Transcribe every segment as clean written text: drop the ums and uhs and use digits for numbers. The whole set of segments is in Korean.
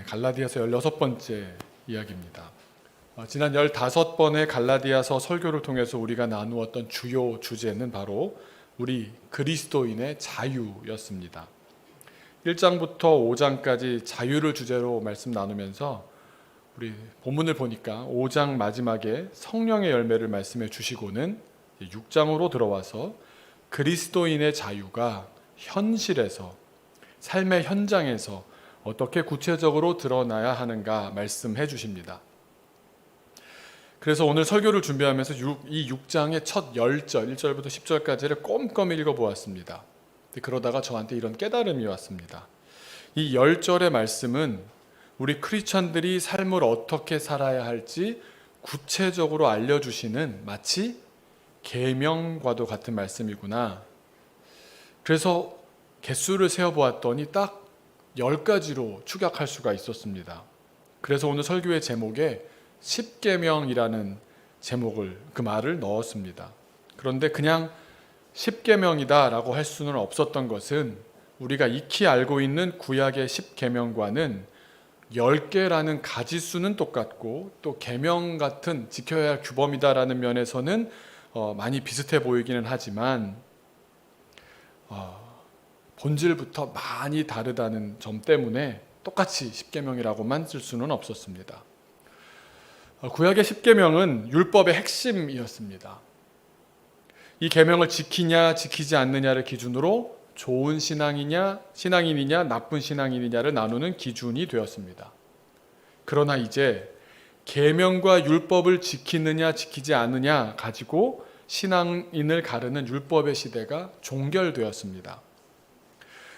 갈라디아서 16번째 이야기입니다. 지난 15번의 갈라디아서 설교를 통해서 우리가 나누었던 주요 주제는 바로 우리 그리스도인의 자유였습니다. 1장부터 5장까지 자유를 주제로 말씀 나누면서 우리 본문을 보니까 5장 마지막에 성령의 열매를 말씀해 주시고는 6장으로 들어와서 그리스도인의 자유가 현실에서, 삶의 현장에서 어떻게 구체적으로 드러나야 하는가 말씀해 주십니다. 그래서 오늘 설교를 준비하면서 이 6장의 첫 10절, 1절부터 10절까지를 꼼꼼히 읽어보았습니다. 그러다가 저한테 이런 깨달음이 왔습니다. 이 10절의 말씀은 우리 크리스천들이 삶을 어떻게 살아야 할지 구체적으로 알려주시는 마치 계명과도 같은 말씀이구나. 그래서 개수를 세어보았더니 딱 10가지로 축약할 수가 있었습니다. 그래서 오늘 설교의 제목에 10계명이라는 제목을, 그 말을 넣었습니다. 그런데 그냥 10계명이다 라고 할 수는 없었던 것은 우리가 익히 알고 있는 구약의 10계명과는 10개라는 가지수는 똑같고 또 계명 같은 지켜야 할 규범이다라는 면에서는 많이 비슷해 보이기는 하지만 본질부터 많이 다르다는 점 때문에 똑같이 10계명이라고만 쓸 수는 없었습니다. 구약의 10계명은 율법의 핵심이었습니다. 이 계명을 지키냐 지키지 않느냐를 기준으로 좋은 신앙인이냐 나쁜 신앙인이냐를 나누는 기준이 되었습니다. 그러나 이제 계명과 율법을 지키느냐 지키지 않느냐 가지고 신앙인을 가르는 율법의 시대가 종결되었습니다.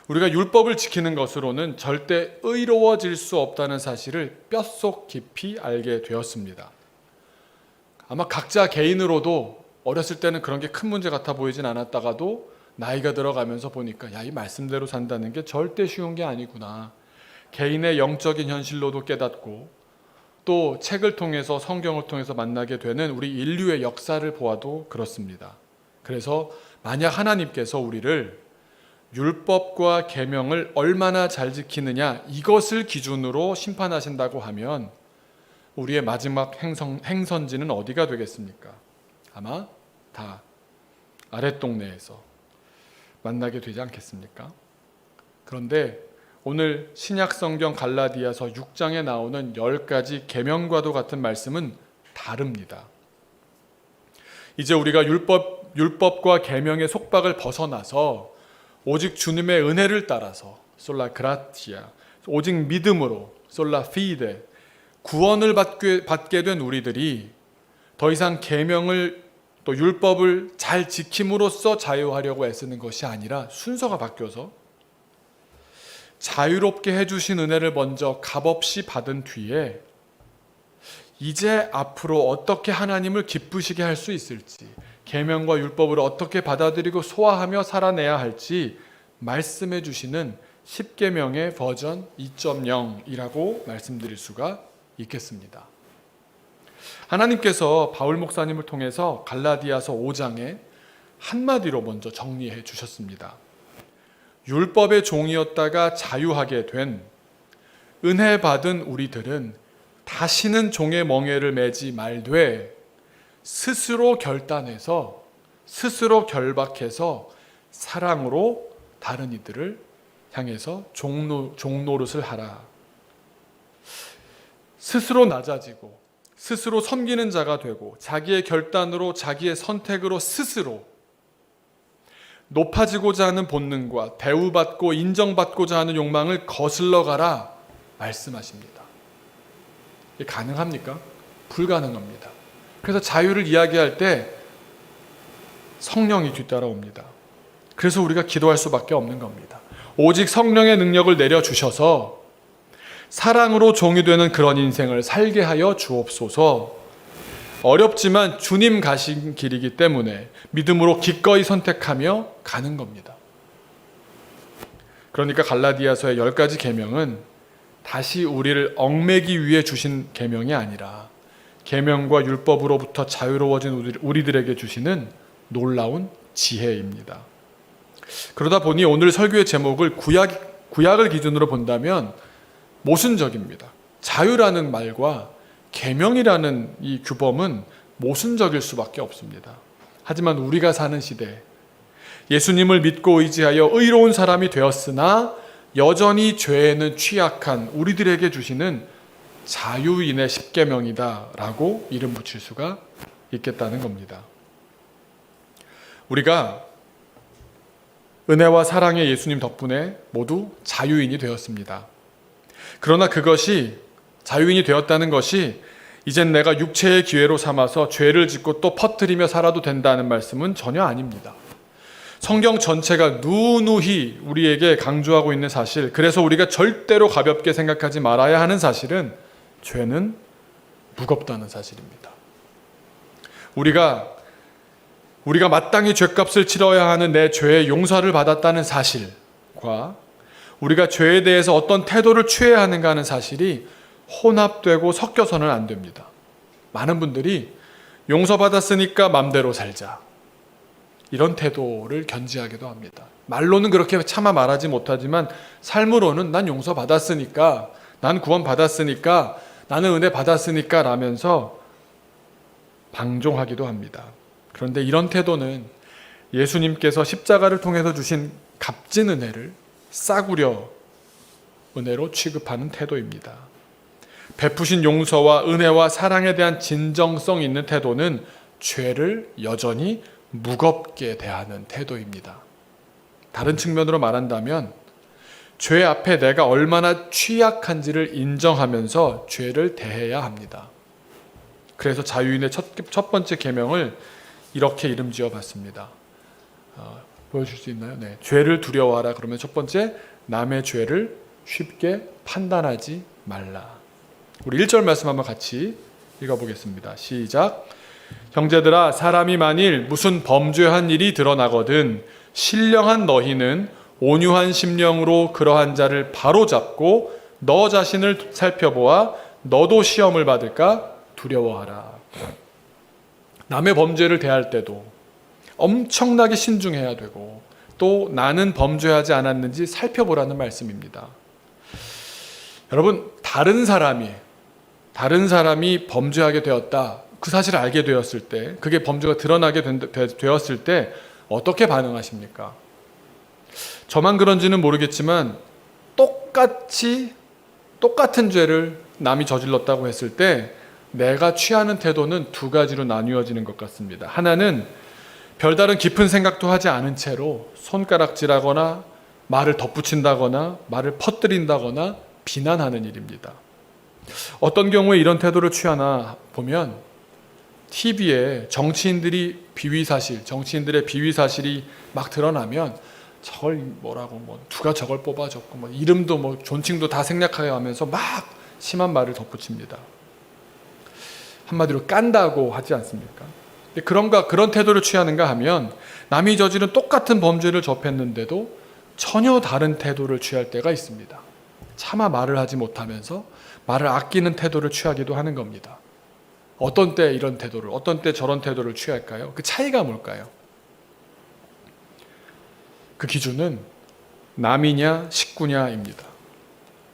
우리가 율법을 지키는 것으로는 절대 의로워질 수 없다는 사실을 뼛속 깊이 알게 되었습니다. 아마 각자 개인으로도 어렸을 때는 그런 게 큰 문제 같아 보이진 않았다가도 나이가 들어가면서 보니까 이 말씀대로 산다는 게 절대 쉬운 게 아니구나. 개인의 영적인 현실로도 깨닫고 또 책을 통해서, 성경을 통해서 만나게 되는 우리 인류의 역사를 보아도 그렇습니다. 그래서 만약 하나님께서 우리를 율법과 계명을 얼마나 잘 지키느냐 이것을 기준으로 심판하신다고 하면 우리의 마지막 행선지는 어디가 되겠습니까? 아마 다 아랫동네에서 만나게 되지 않겠습니까? 그런데 오늘 신약성경 갈라디아서 6장에 나오는 10가지 계명과도 같은 말씀은 다릅니다. 이제 우리가 율법과 계명의 속박을 벗어나서 오직 주님의 은혜를 따라서 솔라 그라티아, 오직 믿음으로 솔라 피데 구원을 받게 된 우리들이 더 이상 계명을 또 율법을 잘 지킴으로써 자유하려고 애쓰는 것이 아니라 순서가 바뀌어서 자유롭게 해주신 은혜를 먼저 값없이 받은 뒤에 이제 앞으로 어떻게 하나님을 기쁘시게 할 수 있을지, 계명과 율법을 어떻게 받아들이고 소화하며 살아내야 할지 말씀해 주시는 10계명의 버전 2.0이라고 말씀드릴 수가 있겠습니다. 하나님께서 바울 목사님을 통해서 갈라디아서 5장에 한마디로 먼저 정리해 주셨습니다. 율법의 종이었다가 자유하게 된 은혜 받은 우리들은 다시는 종의 멍에를 매지 말되 스스로 결단해서, 스스로 결박해서 사랑으로 다른 이들을 향해서 종노릇을 하라. 스스로 낮아지고 스스로 섬기는 자가 되고 자기의 결단으로, 자기의 선택으로 스스로 높아지고자 하는 본능과 대우받고 인정받고자 하는 욕망을 거슬러 가라 말씀하십니다. 이게 가능합니까? 불가능합니다. 그래서 자유를 이야기할 때 성령이 뒤따라옵니다. 그래서 우리가 기도할 수밖에 없는 겁니다. 오직 성령의 능력을 내려주셔서 사랑으로 종이 되는 그런 인생을 살게 하여 주옵소서. 어렵지만 주님 가신 길이기 때문에 믿음으로 기꺼이 선택하며 가는 겁니다. 그러니까 갈라디아서의 10가지 계명은 다시 우리를 얽매기 위해 주신 계명이 아니라 계명과 율법으로부터 자유로워진 우리들에게 주시는 놀라운 지혜입니다. 그러다 보니 오늘 설교의 제목을 구약을 기준으로 본다면 모순적입니다. 자유라는 말과 계명이라는 이 규범은 모순적일 수밖에 없습니다. 하지만 우리가 사는 시대, 예수님을 믿고 의지하여 의로운 사람이 되었으나 여전히 죄에는 취약한 우리들에게 주시는 자유인의 십계명이다라고 이름 붙일 수가 있겠다는 겁니다. 우리가 은혜와 사랑의 예수님 덕분에 모두 자유인이 되었습니다. 그러나 그것이 자유인이 되었다는 것이 이젠 내가 육체의 기회로 삼아서 죄를 짓고 또 퍼뜨리며 살아도 된다는 말씀은 전혀 아닙니다. 성경 전체가 누누이 우리에게 강조하고 있는 사실, 그래서 우리가 절대로 가볍게 생각하지 말아야 하는 사실은 죄는 무겁다는 사실입니다. 우리가 마땅히 죄값을 치러야 하는 내 죄의 용서를 받았다는 사실과 우리가 죄에 대해서 어떤 태도를 취해야 하는가 하는 사실이 혼합되고 섞여서는 안 됩니다. 많은 분들이 용서받았으니까 맘대로 살자, 이런 태도를 견지하기도 합니다. 말로는 그렇게 차마 말하지 못하지만 삶으로는 난 용서받았으니까, 난 구원받았으니까, 나는 은혜 받았으니까 라면서 방종하기도 합니다. 그런데 이런 태도는 예수님께서 십자가를 통해서 주신 값진 은혜를 싸구려 은혜로 취급하는 태도입니다. 베푸신 용서와 은혜와 사랑에 대한 진정성 있는 태도는 죄를 여전히 무겁게 대하는 태도입니다. 다른 측면으로 말한다면 죄 앞에 내가 얼마나 취약한지를 인정하면서 죄를 대해야 합니다. 그래서 자유인의 첫 번째 계명을 이렇게 이름 지어봤습니다. 보여줄 수 있나요? 네. 죄를 두려워하라. 그러면 첫 번째, 남의 죄를 쉽게 판단하지 말라. 우리 1절 말씀 한번 같이 읽어보겠습니다. 시작. 형제들아, 사람이 만일 무슨 범죄한 일이 드러나거든 신령한 너희는 온유한 심령으로 그러한 자를 바로잡고 너 자신을 살펴보아 너도 시험을 받을까 두려워하라. 남의 범죄를 대할 때도 엄청나게 신중해야 되고 또 나는 범죄하지 않았는지 살펴보라는 말씀입니다. 여러분, 다른 사람이 범죄하게 되었다, 그 사실을 알게 되었을 때, 그게 범죄가 드러나게 되었을 때 어떻게 반응하십니까? 저만 그런지는 모르겠지만 똑같은 죄를 남이 저질렀다고 했을 때 내가 취하는 태도는 두 가지로 나뉘어지는 것 같습니다. 하나는 별다른 깊은 생각도 하지 않은 채로 손가락질하거나 말을 덧붙인다거나 말을 퍼뜨린다거나 비난하는 일입니다. 어떤 경우에 이런 태도를 취하나 보면 TV에 정치인들의 비위 사실이 막 드러나면 저걸 누가 저걸 뽑아줬고 이름도 존칭도 다 생략하여 하면서 막 심한 말을 덧붙입니다. 한마디로 깐다고 하지 않습니까? 그런 태도를 취하는가 하면 남이 저지른 똑같은 범죄를 접했는데도 전혀 다른 태도를 취할 때가 있습니다. 차마 말을 하지 못하면서 말을 아끼는 태도를 취하기도 하는 겁니다. 어떤 때 이런 태도를, 어떤 때 저런 태도를 취할까요? 그 차이가 뭘까요? 그 기준은 남이냐 식구냐입니다.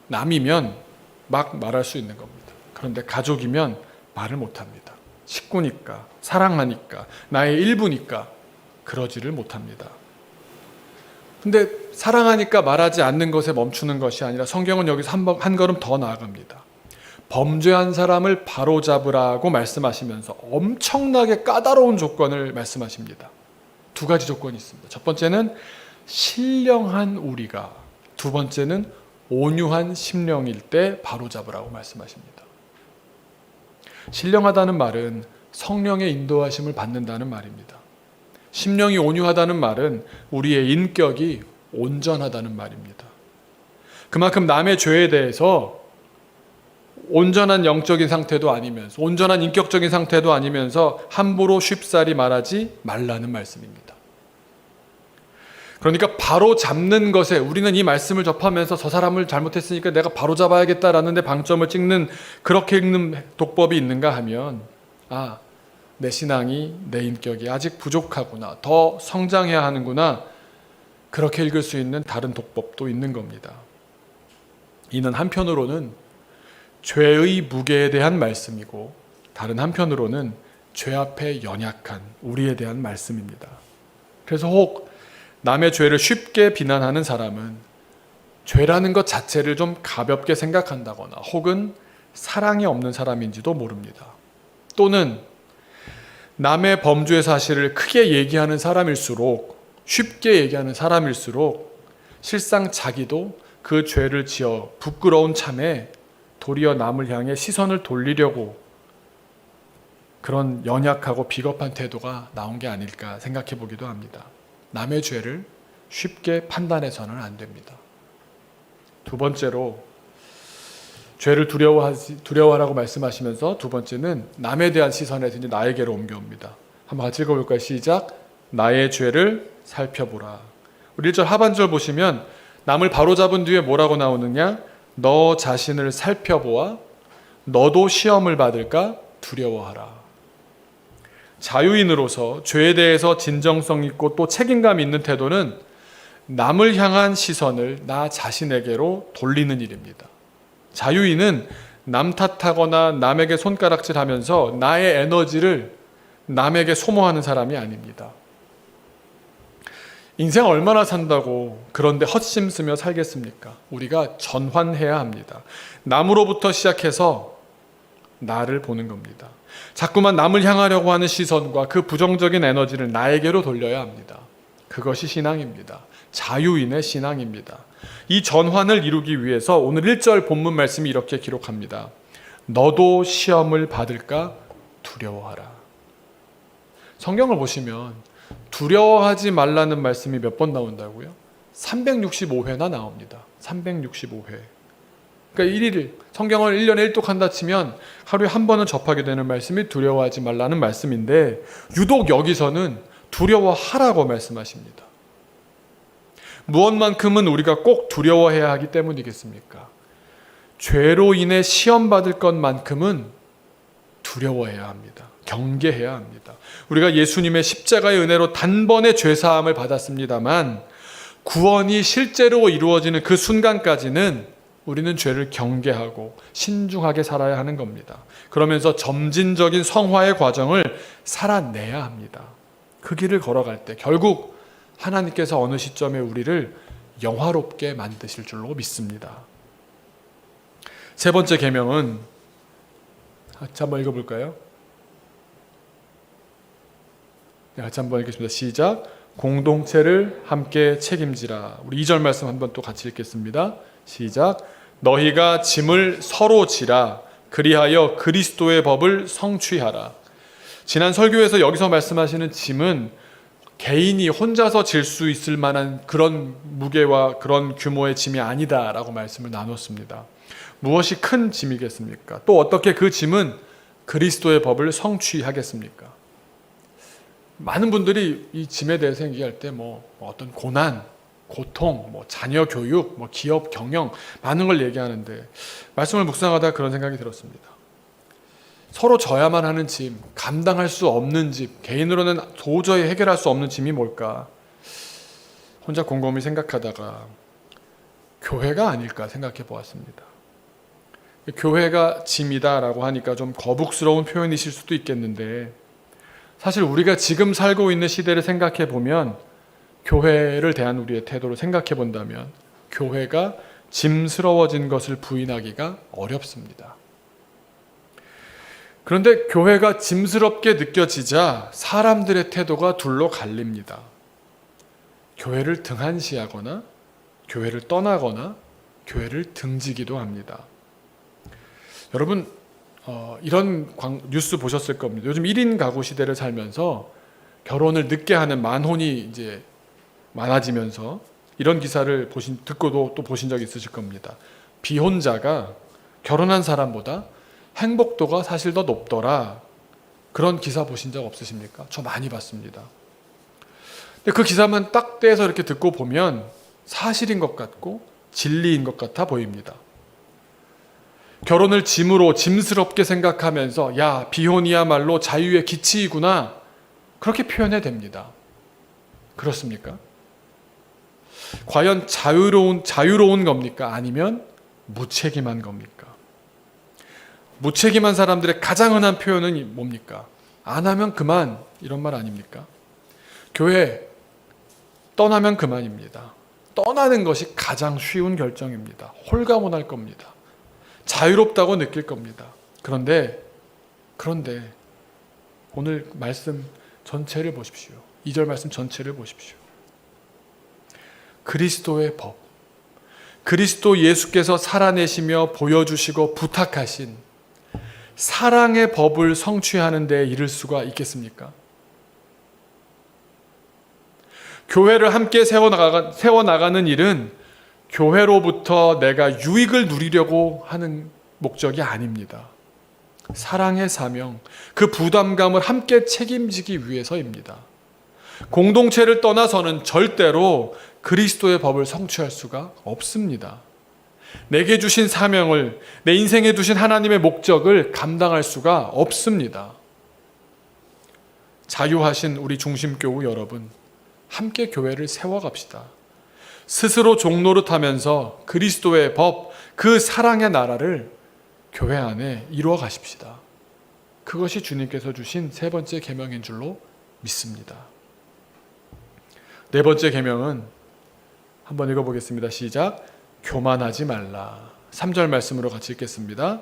남이면 막 말할 수 있는 겁니다. 그런데 가족이면 말을 못합니다. 식구니까, 사랑하니까, 나의 일부니까 그러지를 못합니다. 근데 사랑하니까 말하지 않는 것에 멈추는 것이 아니라 성경은 여기서 한 걸음 더 나아갑니다. 범죄한 사람을 바로잡으라고 말씀하시면서 엄청나게 까다로운 조건을 말씀하십니다. 두 가지 조건이 있습니다. 첫 번째는 신령한 우리가, 두 번째는 온유한 심령일 때 바로잡으라고 말씀하십니다. 신령하다는 말은 성령의 인도하심을 받는다는 말입니다. 심령이 온유하다는 말은 우리의 인격이 온전하다는 말입니다. 그만큼 남의 죄에 대해서 온전한 영적인 상태도 아니면서, 온전한 인격적인 상태도 아니면서 함부로 쉽사리 말하지 말라는 말씀입니다. 그러니까 바로 잡는 것에, 우리는 이 말씀을 접하면서 저 사람을 잘못했으니까 내가 바로 잡아야겠다라는 데 방점을 찍는, 그렇게 읽는 독법이 있는가 하면, 내 신앙이, 내 인격이 아직 부족하구나, 더 성장해야 하는구나, 그렇게 읽을 수 있는 다른 독법도 있는 겁니다. 이는 한편으로는 죄의 무게에 대한 말씀이고 다른 한편으로는 죄 앞에 연약한 우리에 대한 말씀입니다. 그래서 혹 남의 죄를 쉽게 비난하는 사람은 죄라는 것 자체를 좀 가볍게 생각한다거나 혹은 사랑이 없는 사람인지도 모릅니다. 또는 남의 범죄의 사실을 크게 얘기하는 사람일수록, 쉽게 얘기하는 사람일수록 실상 자기도 그 죄를 지어 부끄러운 참에 도리어 남을 향해 시선을 돌리려고 그런 연약하고 비겁한 태도가 나온 게 아닐까 생각해 보기도 합니다. 남의 죄를 쉽게 판단해서는 안 됩니다. 두 번째로 죄를 두려워하라고 말씀하시면서 두 번째는 남에 대한 시선에서 이제 나에게로 옮겨옵니다. 한번 같이 읽어볼까요? 시작. 나의 죄를 살펴보라. 우리 1절 하반절 보시면 남을 바로잡은 뒤에 뭐라고 나오느냐? 너 자신을 살펴보아 너도 시험을 받을까 두려워하라. 자유인으로서 죄에 대해서 진정성 있고 또 책임감 있는 태도는 남을 향한 시선을 나 자신에게로 돌리는 일입니다. 자유인은 남 탓하거나 남에게 손가락질하면서 나의 에너지를 남에게 소모하는 사람이 아닙니다. 인생 얼마나 산다고 그런데 헛심 쓰며 살겠습니까? 우리가 전환해야 합니다. 남으로부터 시작해서 나를 보는 겁니다. 자꾸만 남을 향하려고 하는 시선과 그 부정적인 에너지를 나에게로 돌려야 합니다. 그것이 신앙입니다. 자유인의 신앙입니다. 이 전환을 이루기 위해서 오늘 1절 본문 말씀이 이렇게 기록합니다. 너도 시험을 받을까 두려워하라. 성경을 보시면 두려워하지 말라는 말씀이 몇 번 나온다고요? 365회나 나옵니다. 365회. 그러니까 성경을 1년에 1독한다 치면 하루에 한 번은 접하게 되는 말씀이 두려워하지 말라는 말씀인데 유독 여기서는 두려워하라고 말씀하십니다. 무엇만큼은 우리가 꼭 두려워해야 하기 때문이겠습니까? 죄로 인해 시험받을 것만큼은 두려워해야 합니다. 경계해야 합니다. 우리가 예수님의 십자가의 은혜로 단번에 죄사함을 받았습니다만 구원이 실제로 이루어지는 그 순간까지는 우리는 죄를 경계하고 신중하게 살아야 하는 겁니다. 그러면서 점진적인 성화의 과정을 살아내야 합니다. 그 길을 걸어갈 때 결국 하나님께서 어느 시점에 우리를 영화롭게 만드실 줄로 믿습니다. 세 번째 계명은 같이 한번 읽어볼까요? 네, 같이 한번 읽겠습니다. 시작. 공동체를 함께 책임지라. 우리 2절 말씀 한번 또 같이 읽겠습니다. 시작. 너희가 짐을 서로 지라. 그리하여 그리스도의 법을 성취하라. 지난 설교에서 여기서 말씀하시는 짐은 개인이 혼자서 질 수 있을 만한 그런 무게와 그런 규모의 짐이 아니다라고 말씀을 나눴습니다. 무엇이 큰 짐이겠습니까? 또 어떻게 그 짐은 그리스도의 법을 성취하겠습니까? 많은 분들이 이 짐에 대해서 얘기할 때 어떤 고난, 고통, 자녀 교육, 기업 경영 많은 걸 얘기하는데 말씀을 묵상하다 그런 생각이 들었습니다. 서로 져야만 하는 짐, 감당할 수 없는 짐, 개인으로는 도저히 해결할 수 없는 짐이 뭘까? 혼자 곰곰이 생각하다가 교회가 아닐까 생각해 보았습니다. 교회가 짐이다라고 하니까 좀 거북스러운 표현이실 수도 있겠는데 사실 우리가 지금 살고 있는 시대를 생각해 보면 교회를 대한 우리의 태도를 생각해 본다면 교회가 짐스러워진 것을 부인하기가 어렵습니다. 그런데 교회가 짐스럽게 느껴지자 사람들의 태도가 둘로 갈립니다. 교회를 등한시하거나 교회를 떠나거나 교회를 등지기도 합니다. 여러분 이런 뉴스 보셨을 겁니다. 요즘 1인 가구 시대를 살면서 결혼을 늦게 하는 만혼이 이제 많아지면서 이런 기사를 듣고도 또 보신 적 있으실 겁니다. 비혼자가 결혼한 사람보다 행복도가 사실 더 높더라. 그런 기사 보신 적 없으십니까? 저 많이 봤습니다. 근데 그 기사만 딱 떼서 이렇게 듣고 보면 사실인 것 같고 진리인 것 같아 보입니다. 결혼을 짐으로 짐스럽게 생각하면서 야, 비혼이야말로 자유의 기치이구나. 그렇게 표현해 됩니다. 그렇습니까? 과연 자유로운 겁니까? 아니면 무책임한 겁니까? 무책임한 사람들의 가장 흔한 표현은 뭡니까? 안 하면 그만, 이런 말 아닙니까? 교회 떠나면 그만입니다. 떠나는 것이 가장 쉬운 결정입니다. 홀가분할 겁니다. 자유롭다고 느낄 겁니다. 그런데 오늘 말씀 전체를 보십시오. 2절 말씀 전체를 보십시오. 그리스도의 법, 그리스도 예수께서 살아내시며 보여주시고 부탁하신 사랑의 법을 성취하는 데 이를 수가 있겠습니까? 교회를 함께 세워나가는 일은 교회로부터 내가 유익을 누리려고 하는 목적이 아닙니다. 사랑의 사명, 그 부담감을 함께 책임지기 위해서입니다. 공동체를 떠나서는 절대로 그리스도의 법을 성취할 수가 없습니다. 내게 주신 사명을, 내 인생에 두신 하나님의 목적을 감당할 수가 없습니다. 자유하신 우리 중심교우 여러분, 함께 교회를 세워갑시다. 스스로 종노릇하면서 그리스도의 법, 그 사랑의 나라를 교회 안에 이루어 가십시다. 그것이 주님께서 주신 세 번째 계명인 줄로 믿습니다. 네 번째 계명은 한번 읽어보겠습니다. 시작. 교만하지 말라. 3절 말씀으로 같이 읽겠습니다.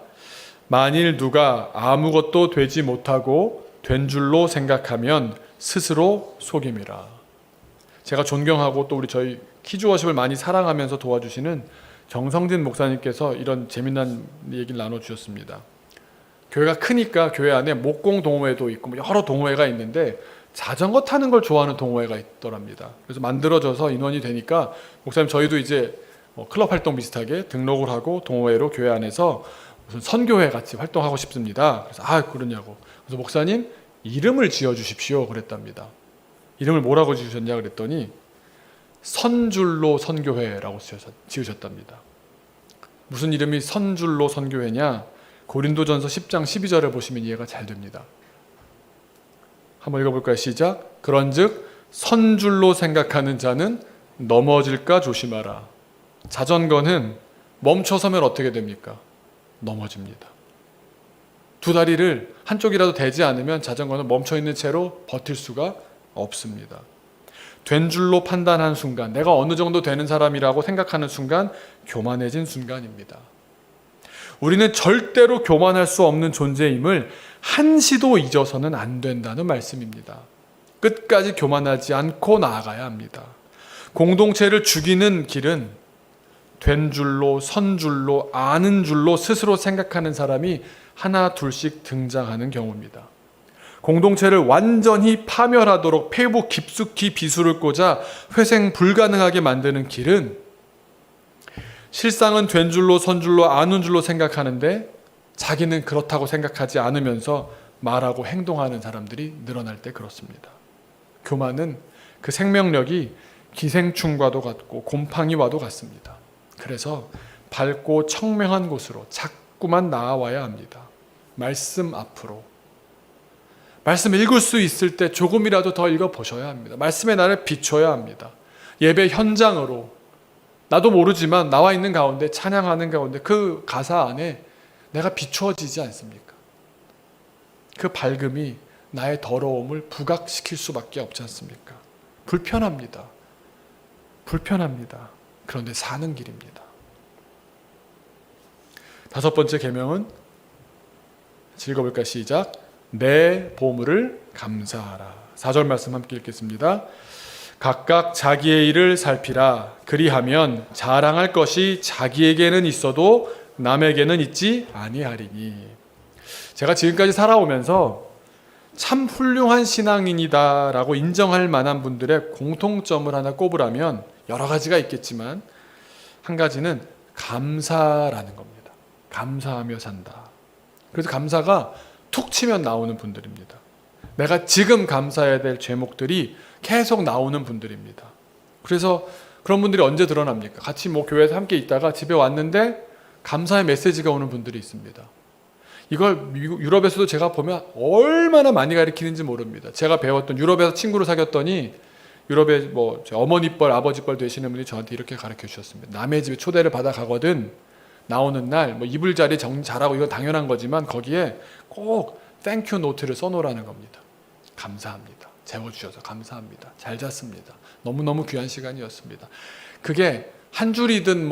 만일 누가 아무것도 되지 못하고 된 줄로 생각하면 스스로 속임이라. 제가 존경하고 또 우리 저희 키즈워십을 많이 사랑하면서 도와주시는 정성진 목사님께서 이런 재미난 얘기를 나눠주셨습니다. 교회가 크니까 교회 안에 목공 동호회도 있고 여러 동호회가 있는데 자전거 타는 걸 좋아하는 동호회가 있더랍니다. 그래서 만들어져서 인원이 되니까 목사님 저희도 이제 클럽 활동 비슷하게 등록을 하고 동호회로 교회 안에서 무슨 선교회 같이 활동하고 싶습니다. 그래서 그러냐고. 그래서 목사님 이름을 지어주십시오 그랬답니다. 이름을 뭐라고 지으셨냐 그랬더니 선줄로 선교회라고 지으셨답니다. 무슨 이름이 선줄로 선교회냐? 고린도전서 10장 12절을 보시면 이해가 잘 됩니다. 한번 읽어볼까요? 시작. 그런즉 선줄로 생각하는 자는 넘어질까 조심하라. 자전거는 멈춰서면 어떻게 됩니까? 넘어집니다. 두 다리를 한쪽이라도 대지 않으면 자전거는 멈춰있는 채로 버틸 수가 없습니다. 된 줄로 판단한 순간, 내가 어느 정도 되는 사람이라고 생각하는 순간 교만해진 순간입니다. 우리는 절대로 교만할 수 없는 존재임을 한시도 잊어서는 안 된다는 말씀입니다. 끝까지 교만하지 않고 나아가야 합니다. 공동체를 죽이는 길은 된 줄로, 선 줄로, 아는 줄로 스스로 생각하는 사람이 하나 둘씩 등장하는 경우입니다. 공동체를 완전히 파멸하도록 폐부 깊숙이 비수를 꽂아 회생 불가능하게 만드는 길은 실상은 된 줄로, 선 줄로, 아는 줄로 생각하는데 자기는 그렇다고 생각하지 않으면서 말하고 행동하는 사람들이 늘어날 때 그렇습니다. 교만은 그 생명력이 기생충과도 같고 곰팡이와도 같습니다. 그래서 밝고 청명한 곳으로 자꾸만 나아와야 합니다. 말씀 앞으로. 말씀 읽을 수 있을 때 조금이라도 더 읽어보셔야 합니다. 말씀의 나를 비춰야 합니다. 예배 현장으로 나도 모르지만 나와 있는 가운데 찬양하는 가운데 그 가사 안에 내가 비추어지지 않습니까? 그 밝음이 나의 더러움을 부각시킬 수밖에 없지 않습니까? 불편합니다. 그런데 사는 길입니다. 다섯 번째 계명은 읽어볼까? 시작. 내 보물을 감사하라. 4절 말씀 함께 읽겠습니다. 각각 자기의 일을 살피라. 그리하면 자랑할 것이 자기에게는 있어도 남에게는 있지 아니하리니. 제가 지금까지 살아오면서 참 훌륭한 신앙인이다라고 인정할 만한 분들의 공통점을 하나 꼽으라면 여러 가지가 있겠지만 한 가지는 감사라는 겁니다. 감사하며 산다. 그래서 감사가 툭 치면 나오는 분들입니다. 내가 지금 감사해야 될 제목들이 계속 나오는 분들입니다. 그래서 그런 분들이 언제 드러납니까? 같이 교회에서 함께 있다가 집에 왔는데 감사의 메시지가 오는 분들이 있습니다. 이걸 유럽에서도 제가 보면 얼마나 많이 가르치는지 모릅니다. 제가 배웠던 유럽에서 친구를 사귀었더니 유럽의 어머니뻘 아버지뻘 되시는 분이 저한테 이렇게 가르쳐 주셨습니다. 남의 집에 초대를 받아 가거든 나오는 날 뭐 이불자리 정리 잘하고 이거 당연한 거지만 거기에 꼭 땡큐 노트를 써놓으라는 겁니다. 감사합니다. 재워주셔서 감사합니다. 잘 잤습니다. 너무너무 귀한 시간이었습니다. 그게 한 줄이든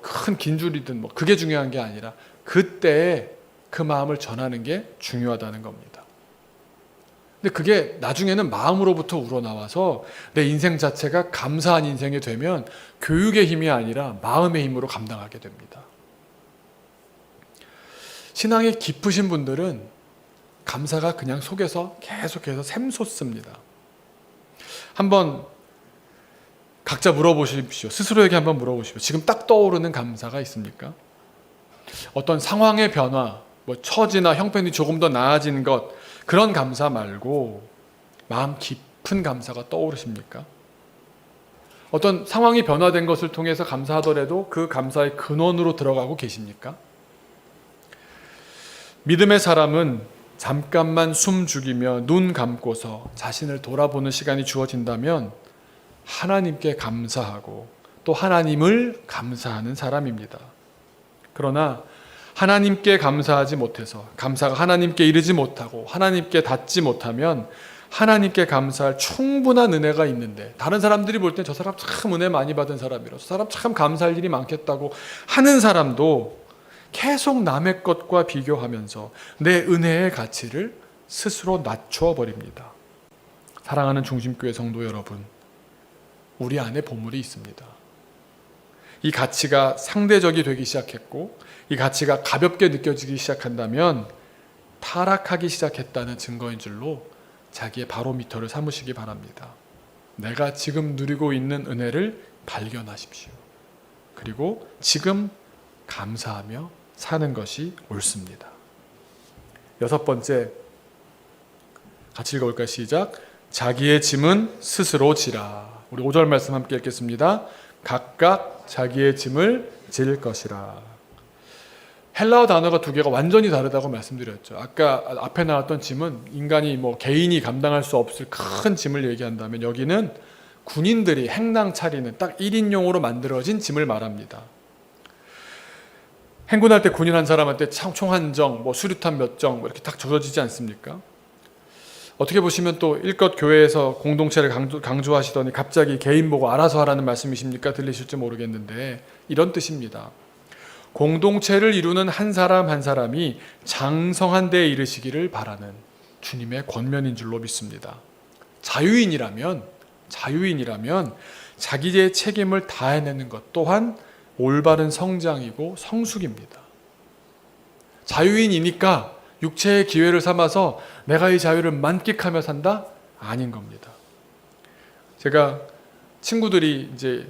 큰 긴 줄이든 그게 중요한 게 아니라 그때에 그 마음을 전하는 게 중요하다는 겁니다. 근데 그게 나중에는 마음으로부터 우러나와서 내 인생 자체가 감사한 인생이 되면 교육의 힘이 아니라 마음의 힘으로 감당하게 됩니다. 신앙이 깊으신 분들은 감사가 그냥 속에서 계속해서 샘솟습니다. 한번 각자 물어보십시오. 스스로에게 한번 물어보십시오. 지금 딱 떠오르는 감사가 있습니까? 어떤 상황의 변화, 처지나 형편이 조금 더 나아진 것, 그런 감사 말고 마음 깊은 감사가 떠오르십니까? 어떤 상황이 변화된 것을 통해서 감사하더라도 그 감사의 근원으로 들어가고 계십니까? 믿음의 사람은 잠깐만 숨 죽이며 눈 감고서 자신을 돌아보는 시간이 주어진다면 하나님께 감사하고 또 하나님을 감사하는 사람입니다. 그러나 하나님께 감사하지 못해서 감사가 하나님께 이르지 못하고 하나님께 닿지 못하면 하나님께 감사할 충분한 은혜가 있는데 다른 사람들이 볼 때 저 사람 참 은혜 많이 받은 사람이라 저 사람 참 감사할 일이 많겠다고 하는 사람도 계속 남의 것과 비교하면서 내 은혜의 가치를 스스로 낮추어 버립니다. 사랑하는 중심교회 성도 여러분, 우리 안에 보물이 있습니다. 이 가치가 상대적이 되기 시작했고 이 가치가 가볍게 느껴지기 시작한다면 타락하기 시작했다는 증거인 줄로 자기의 바로미터를 삼으시기 바랍니다. 내가 지금 누리고 있는 은혜를 발견하십시오. 그리고 지금 감사하며 사는 것이 옳습니다. 6번째, 같이 읽어볼까요? 시작. 자기의 짐은 스스로 지라. 우리 5절 말씀 함께 읽겠습니다. 각각 자기의 짐을 질 것이라. 헬라어 단어가 두 개가 완전히 다르다고 말씀드렸죠. 아까 앞에 나왔던 짐은 인간이 개인이 감당할 수 없을 큰 짐을 얘기한다면 여기는 군인들이 행랑 차리는 딱 1인용으로 만들어진 짐을 말합니다. 행군할 때 군인 한 사람한테 총 한 정, 수류탄 몇 정 이렇게 딱 줘지지 않습니까? 어떻게 보시면 또 일껏 교회에서 공동체를 강조하시더니 갑자기 개인 보고 알아서 하라는 말씀이십니까? 들리실지 모르겠는데 이런 뜻입니다. 공동체를 이루는 한 사람 한 사람이 장성한 데에 이르시기를 바라는 주님의 권면인 줄로 믿습니다. 자유인이라면 자기의 책임을 다해내는 것 또한 올바른 성장이고 성숙입니다. 자유인이니까 육체의 기회를 삼아서 내가 이 자유를 만끽하며 산다? 아닌 겁니다. 제가 친구들이 이제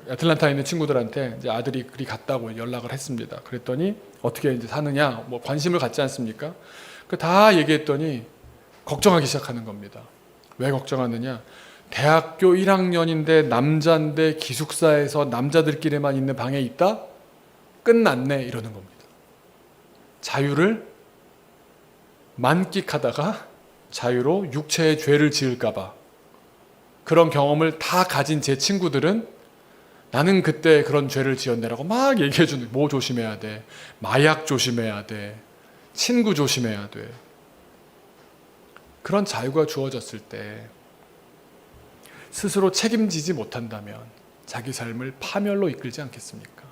애틀란타에 있는 친구들한테 이제 아들이 그리 갔다고 연락을 했습니다. 그랬더니 어떻게 이제 사느냐, 관심을 갖지 않습니까? 다 얘기했더니 걱정하기 시작하는 겁니다. 왜 걱정하느냐? 대학교 1학년인데 남자인데 기숙사에서 남자들끼리만 있는 방에 있다? 끝났네 이러는 겁니다. 자유를 만끽하다가 자유로 육체의 죄를 지을까봐 그런 경험을 다 가진 제 친구들은 나는 그때 그런 죄를 지었네라고 막 얘기해주는, 뭐 조심해야 돼, 마약 조심해야 돼, 친구 조심해야 돼. 그런 자유가 주어졌을 때 스스로 책임지지 못한다면 자기 삶을 파멸로 이끌지 않겠습니까?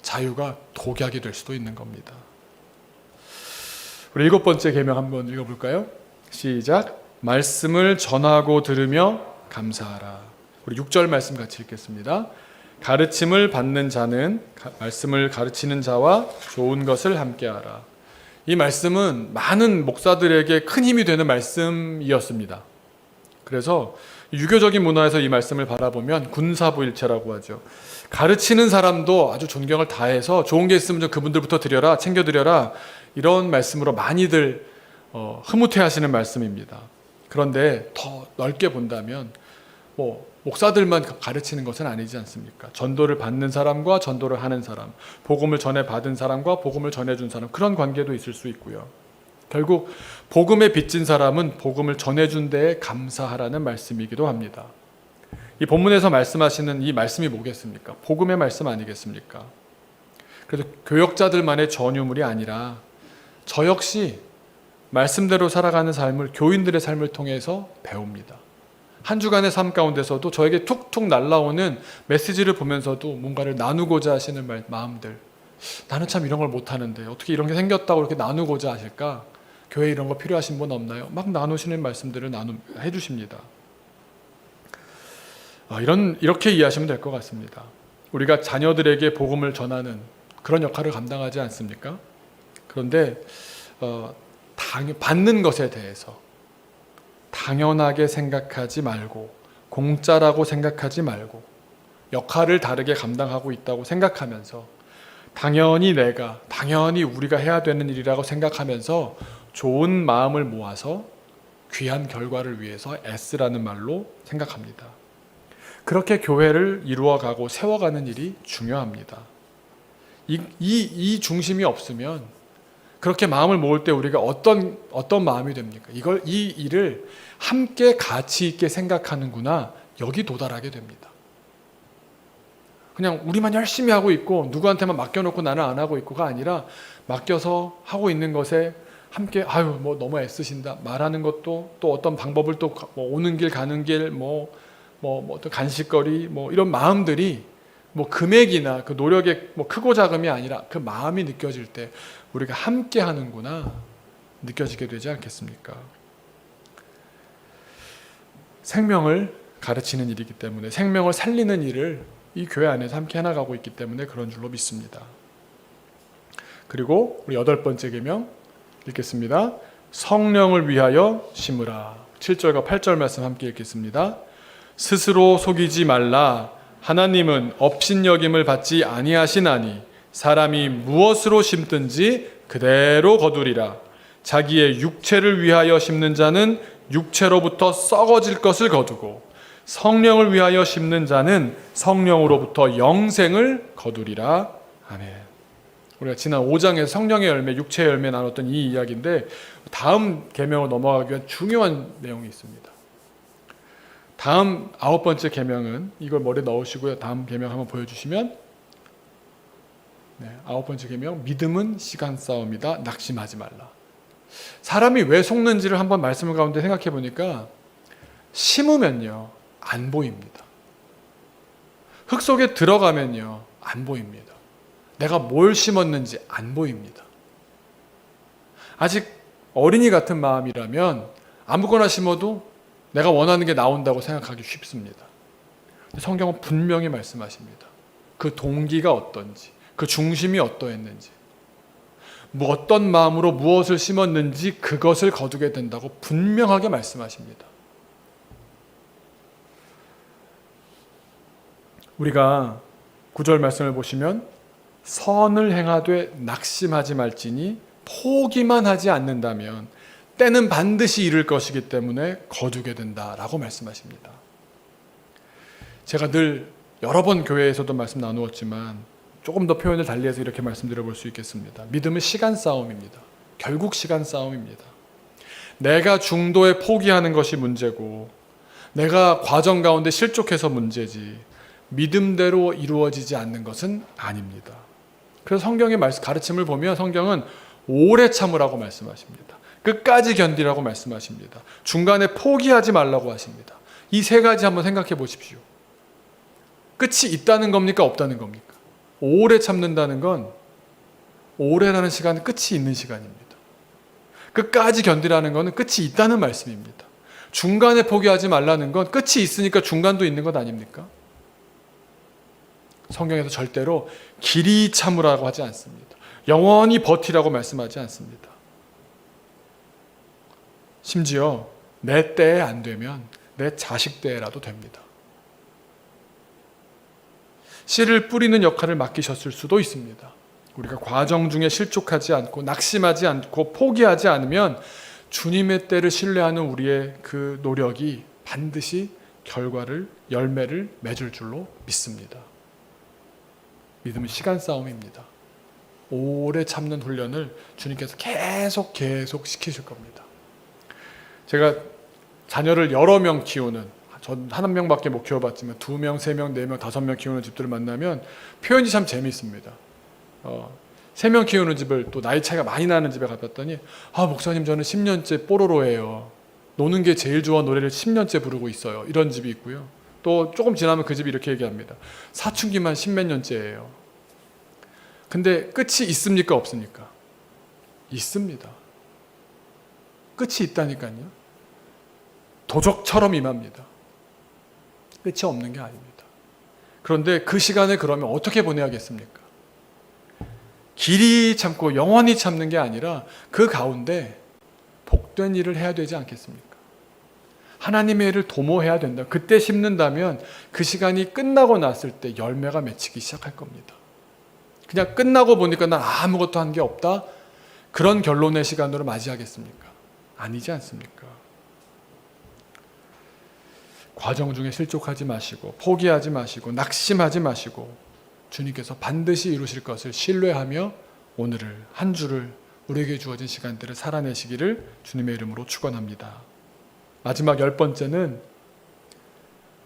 자유가 독약이 될 수도 있는 겁니다. 우리 7번째 계명 한번 읽어볼까요? 시작. 말씀을 전하고 들으며 감사하라. 우리 6절 말씀 같이 읽겠습니다. 가르침을 받는 자는 말씀을 가르치는 자와 좋은 것을 함께하라. 이 말씀은 많은 목사들에게 큰 힘이 되는 말씀이었습니다. 그래서 유교적인 문화에서 이 말씀을 바라보면 군사부일체라고 하죠. 가르치는 사람도 아주 존경을 다해서 좋은 게 있으면 좀 그분들부터 드려라, 챙겨드려라, 이런 말씀으로 많이들 흐뭇해하시는 말씀입니다. 그런데 더 넓게 본다면 목사들만 가르치는 것은 아니지 않습니까? 전도를 받는 사람과 전도를 하는 사람, 복음을 전해 받은 사람과 복음을 전해준 사람, 그런 관계도 있을 수 있고요. 결국 복음에 빚진 사람은 복음을 전해준 데에 감사하라는 말씀이기도 합니다. 이 본문에서 말씀하시는 이 말씀이 뭐겠습니까? 복음의 말씀 아니겠습니까? 그래서 교역자들만의 전유물이 아니라 저 역시 말씀대로 살아가는 삶을 교인들의 삶을 통해서 배웁니다. 한 주간의 삶 가운데서도 저에게 툭툭 날라오는 메시지를 보면서도 뭔가를 나누고자 하시는 마음들, 나는 참 이런 걸 못하는데 어떻게 이런 게 생겼다고 이렇게 나누고자 하실까? 교회에 이런 거 필요하신 분 없나요? 막 나누시는 말씀들을 해주십니다. 이렇게 이해하시면 될 것 같습니다. 우리가 자녀들에게 복음을 전하는 그런 역할을 감당하지 않습니까? 그런데 받는 것에 대해서 당연하게 생각하지 말고, 공짜라고 생각하지 말고, 역할을 다르게 감당하고 있다고 생각하면서 당연히 우리가 해야 되는 일이라고 생각하면서 좋은 마음을 모아서 귀한 결과를 위해서 애쓰라는 말로 생각합니다. 그렇게 교회를 이루어가고 세워가는 일이 중요합니다. 이 중심이 없으면 그렇게 마음을 모을 때 우리가 어떤 마음이 됩니까? 이 일을 함께 가치 있게 생각하는구나, 여기 도달하게 됩니다. 그냥 우리만 열심히 하고 있고 누구한테만 맡겨놓고 나는 안 하고 있고가 아니라 맡겨서 하고 있는 것에 함께 너무 애쓰신다 말하는 것도, 또 어떤 방법을 또 오는 길 가는 길 또 간식거리 이런 마음들이 금액이나 그 노력의 크고 작음이 아니라 그 마음이 느껴질 때 우리가 함께 하는구나 느껴지게 되지 않겠습니까? 생명을 가르치는 일이기 때문에, 생명을 살리는 일을 이 교회 안에서 함께 해나가고 있기 때문에 그런 줄로 믿습니다. 그리고 우리 8번째 계명 읽겠습니다. 성령을 위하여 심으라. 7절과 8절 말씀 함께 읽겠습니다. 스스로 속이지 말라. 하나님은 업신여김을 받지 아니하시나니 사람이 무엇으로 심든지 그대로 거두리라. 자기의 육체를 위하여 심는 자는 육체로부터 썩어질 것을 거두고 성령을 위하여 심는 자는 성령으로부터 영생을 거두리라. 아멘. 우리가 지난 5장에서 성령의 열매, 육체의 열매 나눴던 이 이야기인데 다음 계명으로 넘어가기 위한 중요한 내용이 있습니다. 다음 9번째 계명은 이걸 머리에 넣으시고요. 다음 계명 한번 보여주시면 9번째 계명, 믿음은 시간 싸움이다. 낙심하지 말라. 사람이 왜 속는지를 한번 말씀 가운데 생각해 보니까 심으면요 안 보입니다. 흙 속에 들어가면요 안 보입니다. 내가 뭘 심었는지 안 보입니다. 아직 어린이 같은 마음이라면 아무거나 심어도 내가 원하는 게 나온다고 생각하기 쉽습니다. 성경은 분명히 말씀하십니다. 그 동기가 어떤지, 그 중심이 어떠했는지, 어떤 마음으로 무엇을 심었는지 그것을 거두게 된다고 분명하게 말씀하십니다. 우리가 9절 말씀을 보시면 선을 행하되 낙심하지 말지니 포기만 하지 않는다면 때는 반드시 이룰 것이기 때문에 거두게 된다라고 말씀하십니다. 제가 늘 여러 번 교회에서도 말씀 나누었지만 조금 더 표현을 달리해서 이렇게 말씀드려 볼 수 있겠습니다. 믿음은 시간 싸움입니다. 결국 시간 싸움입니다. 내가 중도에 포기하는 것이 문제고 내가 과정 가운데 실족해서 문제지 믿음대로 이루어지지 않는 것은 아닙니다. 그래서 성경의 가르침을 보면 성경은 오래 참으라고 말씀하십니다. 끝까지 견디라고 말씀하십니다. 중간에 포기하지 말라고 하십니다. 이 세 가지 한번 생각해 보십시오. 끝이 있다는 겁니까? 없다는 겁니까? 오래 참는다는 건 오래라는 시간은 끝이 있는 시간입니다. 끝까지 견디라는 것은 끝이 있다는 말씀입니다. 중간에 포기하지 말라는 건 끝이 있으니까 중간도 있는 것 아닙니까? 성경에서 절대로 길이 참으라고 하지 않습니다. 영원히 버티라고 말씀하지 않습니다. 심지어 내 때에 안 되면 내 자식 때라도 됩니다. 씨를 뿌리는 역할을 맡기셨을 수도 있습니다. 우리가 과정 중에 실족하지 않고 낙심하지 않고 포기하지 않으면 주님의 때를 신뢰하는 우리의 그 노력이 반드시 열매를 맺을 줄로 믿습니다. 믿음은 시간 싸움입니다. 오래 참는 훈련을 주님께서 계속 시키실 겁니다. 제가 자녀를 여러 명 키우는, 전 한 명밖에 못 키워봤지만 2명, 3명, 4명, 5명 키우는 집들을 만나면 표현이 참 재미있습니다. 3명 키우는 집을 또 나이 차이가 많이 나는 집에 가봤더니 목사님 저는 10년째 뽀로로예요. 노는 게 제일 좋아 노래를 10년째 부르고 있어요. 이런 집이 있고요. 또 조금 지나면 그 집이 이렇게 얘기합니다. 사춘기만 10몇 년째예요. 근데 끝이 있습니까 없습니까? 있습니다. 끝이 있다니까요. 도적처럼 임합니다. 끝이 없는 게 아닙니다. 그런데 그 시간을 그러면 어떻게 보내야겠습니까? 길이 참고 영원히 참는 게 아니라 그 가운데 복된 일을 해야 되지 않겠습니까? 하나님의 일을 도모해야 된다. 그때 심는다면 그 시간이 끝나고 났을 때 열매가 맺히기 시작할 겁니다. 그냥 끝나고 보니까 난 아무것도 한 게 없다. 그런 결론의 시간으로 맞이하겠습니까? 아니지 않습니까? 과정 중에 실족하지 마시고 포기하지 마시고 낙심하지 마시고 주님께서 반드시 이루실 것을 신뢰하며 오늘을 한 주를 우리에게 주어진 시간들을 살아내시기를 주님의 이름으로 축원합니다. 마지막 10번째는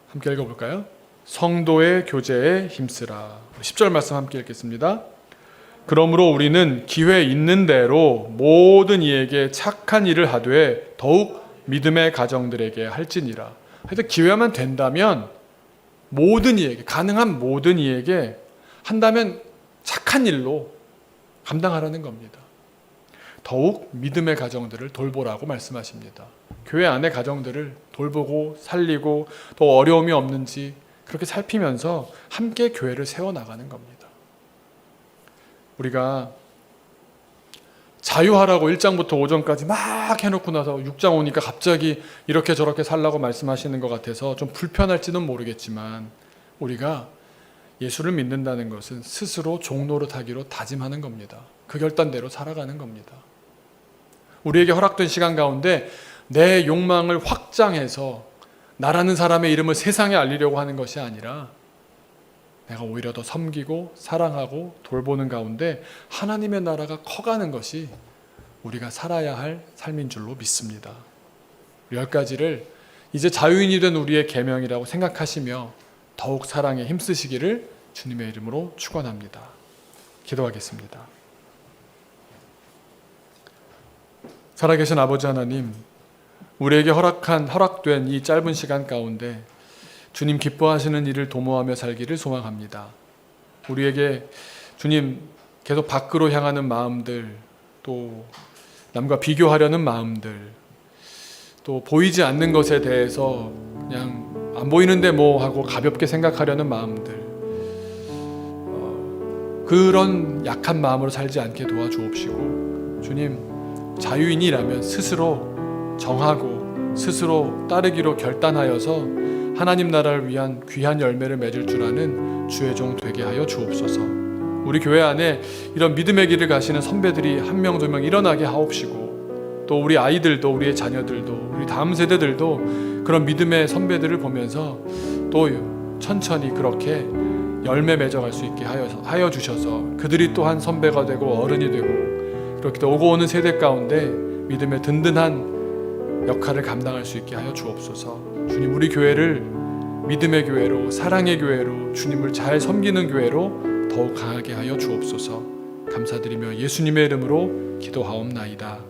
함께 읽어볼까요? 성도의 교제에 힘쓰라. 10절 말씀 함께 읽겠습니다. 그러므로 우리는 기회 있는 대로 모든 이에게 착한 일을 하되 더욱 믿음의 가정들에게 할지니라. 하여튼 기회만 된다면 모든 이에게, 가능한 모든 이에게 한다면 착한 일로 감당하라는 겁니다. 더욱 믿음의 가정들을 돌보라고 말씀하십니다. 교회 안의 가정들을 돌보고 살리고 또 어려움이 없는지 그렇게 살피면서 함께 교회를 세워나가는 겁니다. 우리가 자유하라고 1장부터 5장까지 막 해놓고 나서 6장 오니까 갑자기 이렇게 저렇게 살라고 말씀하시는 것 같아서 좀 불편할지는 모르겠지만 우리가 예수를 믿는다는 것은 스스로 종노릇하기로 다짐하는 겁니다. 그 결단대로 살아가는 겁니다. 우리에게 허락된 시간 가운데 내 욕망을 확장해서 나라는 사람의 이름을 세상에 알리려고 하는 것이 아니라 내가 오히려 더 섬기고 사랑하고 돌보는 가운데 하나님의 나라가 커가는 것이 우리가 살아야 할 삶인 줄로 믿습니다. 10가지를 이제 자유인이 된 우리의 계명이라고 생각하시며 더욱 사랑에 힘쓰시기를 주님의 이름으로 축원합니다. 기도하겠습니다. 살아계신 아버지 하나님, 우리에게 허락된 이 짧은 시간 가운데 주님 기뻐하시는 일을 도모하며 살기를 소망합니다. 우리에게 주님 계속 밖으로 향하는 마음들, 또 남과 비교하려는 마음들, 또 보이지 않는 것에 대해서 그냥 안 보이는데 뭐 하고 가볍게 생각하려는 마음들, 그런 약한 마음으로 살지 않게 도와주옵시고 주님 자유인이라면 스스로 정하고 스스로 따르기로 결단하여서 하나님 나라를 위한 귀한 열매를 맺을 줄 아는 주의 종 되게 하여 주옵소서. 우리 교회 안에 이런 믿음의 길을 가시는 선배들이 한 명, 두 명 일어나게 하옵시고 또 우리 아이들도 우리의 자녀들도 우리 다음 세대들도 그런 믿음의 선배들을 보면서 또 천천히 그렇게 열매 맺어갈 수 있게 하여 주셔서 그들이 또한 선배가 되고 어른이 되고 그렇게 오고 오는 세대 가운데 믿음의 든든한 역할을 감당할 수 있게 하여 주옵소서. 주님 우리 교회를 믿음의 교회로 사랑의 교회로 주님을 잘 섬기는 교회로 더욱 강하게 하여 주옵소서. 감사드리며 예수님의 이름으로 기도하옵나이다.